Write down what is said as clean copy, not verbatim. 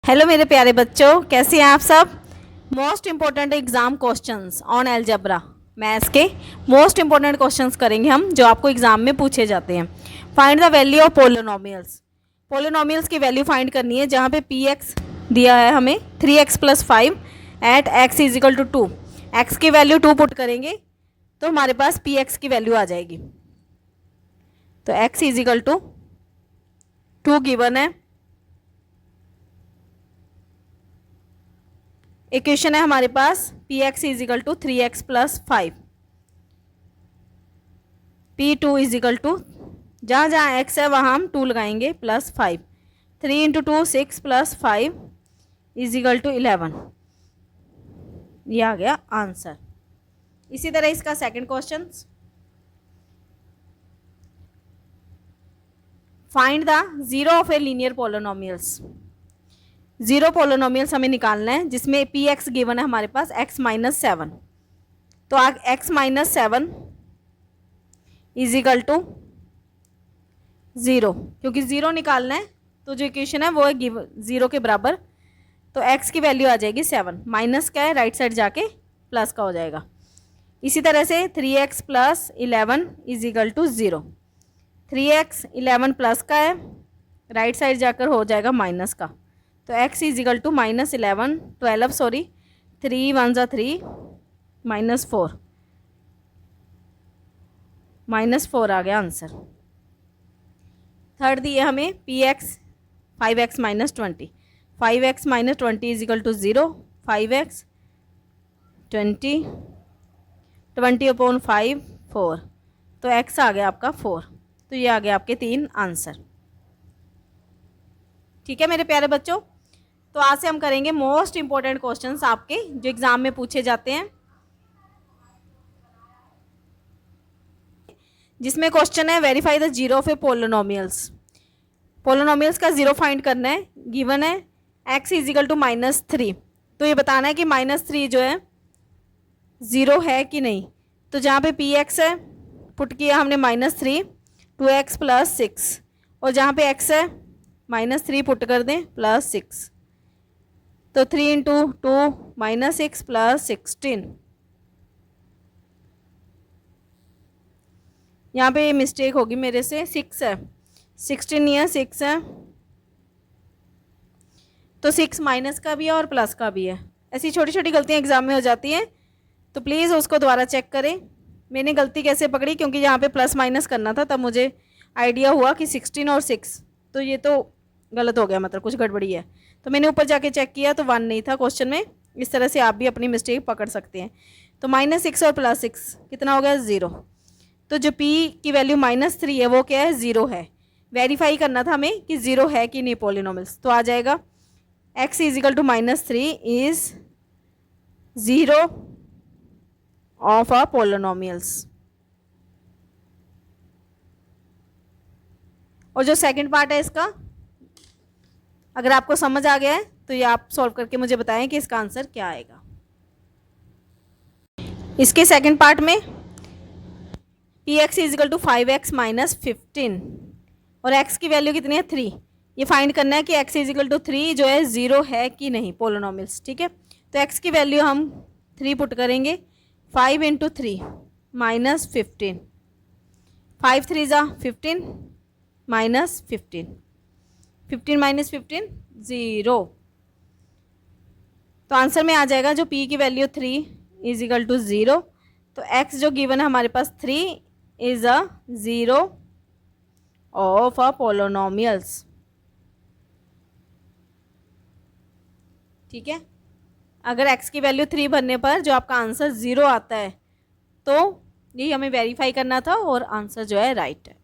Hello मेरे प्यारे बच्चों, कैसे हैं आप सब। Most important exam questions on algebra maths के मोस्ट इम्पोर्टेंट क्वेश्चंस करेंगे हम, जो आपको एग्जाम में पूछे जाते हैं। Find the value of polynomials. Polynomials की वैल्यू फाइंड करनी है, जहाँ पे पी एक्स दिया है हमें 3x + 5 एट x = 2। एक्स की वैल्यू 2 पुट करेंगे तो हमारे पास पी एक्स की वैल्यू आ जाएगी। तो x = 2 गिवन है। इक्वेशन है हमारे पास px = 3x + 5, p2 = जहाँ जहाँ x है वहाँ हम 2 लगाएंगे +5। 3 × 2 6 + 5 = 11। ये आ गया आंसर। इसी तरह इसका second question, find the zero of a linear polynomials. Zero polynomials हमें निकालना है, जिसमें पी एक्स गिवन है हमारे पास x - 7। तो x - 7 = 0, क्योंकि ज़ीरो निकालना है तो जो इक्वेशन है वो है ज़ीरो के बराबर। तो x की वैल्यू आ जाएगी 7, माइनस का है राइट साइड जाके प्लस का हो जाएगा। इसी तरह से 3x + 11 = 0। 3x 11 प्लस का है, राइट साइड जाकर हो जाएगा माइनस का। तो x = -11 12 सॉरी 3 1 ज़ा 3 -4 -4 आ गया आंसर। थर्ड दिए हमें px 5x - 20। 5x - 20 = 0। 5x 20 20/5 4। तो x आ गया आपका 4। तो ये आ गया आपके 3 आंसर। ठीक है मेरे प्यारे बच्चों, तो आज से हम करेंगे मोस्ट इंपॉर्टेंट क्वेश्चंस आपके, जो एग्जाम में पूछे जाते हैं, जिसमें क्वेश्चन है verify the zero of A polynomials. Polynomials का जीरो फाइंड करना है। गिवन है x = -3। तो ये बताना है कि -3 जो है ज़ीरो है कि नहीं। तो जहाँ पे पी एक्स है पुट किया हमने -3 2x + 6, और जहाँ पे x है -3 पुट कर दें +6। तो 3 × 2 -6 + 16। यहाँ पे मिस्टेक होगी मेरे से, 6 है 16 नहीं है 6 है। तो 6 माइनस का भी है और प्लस का भी है। ऐसी छोटी छोटी गलतियाँ एग्जाम में हो जाती हैं, तो प्लीज़ उसको दोबारा चेक करें। मैंने गलती कैसे पकड़ी, क्योंकि यहाँ पे प्लस माइनस करना था, तब मुझे आइडिया हुआ कि 16 और 6, तो ये तो गलत हो गया, मतलब कुछ गड़बड़ी है। तो मैंने ऊपर जाके चेक किया तो 1 नहीं था क्वेश्चन में। इस तरह से आप भी अपनी मिस्टेक पकड़ सकते हैं। तो -6 और +6 कितना हो गया 0। तो जो p की वैल्यू -3 है वो क्या है, 0 है। वेरीफाई करना था हमें कि 0 है कि नहीं पोलिनोमियल्स। तो आ जाएगा x = -3 is 0 of a polynomials. और जो सेकंड पार्ट है इसका, अगर आपको समझ आ गया है तो ये आप सॉल्व करके मुझे बताएं कि इसका आंसर क्या आएगा। इसके सेकंड पार्ट में px = 5x - 15 और x की वैल्यू कितनी है 3। ये फाइंड करना है कि x = 3 जो है 0 है कि नहीं पोलिनोमियल्स। ठीक है, तो x की वैल्यू हम 3 पुट करेंगे। 5 × 3 -15, 5 3 ज़ा 15 -15, 15 - 15 0। तो आंसर में आ जाएगा जो p की वैल्यू 3 = 0। तो x जो गिवन है हमारे पास 3 is a 0 of a polynomials. ठीक है, अगर x की वैल्यू 3 भरने पर जो आपका आंसर 0 आता है, तो यही हमें वेरीफाई करना था और आंसर जो है राइट है।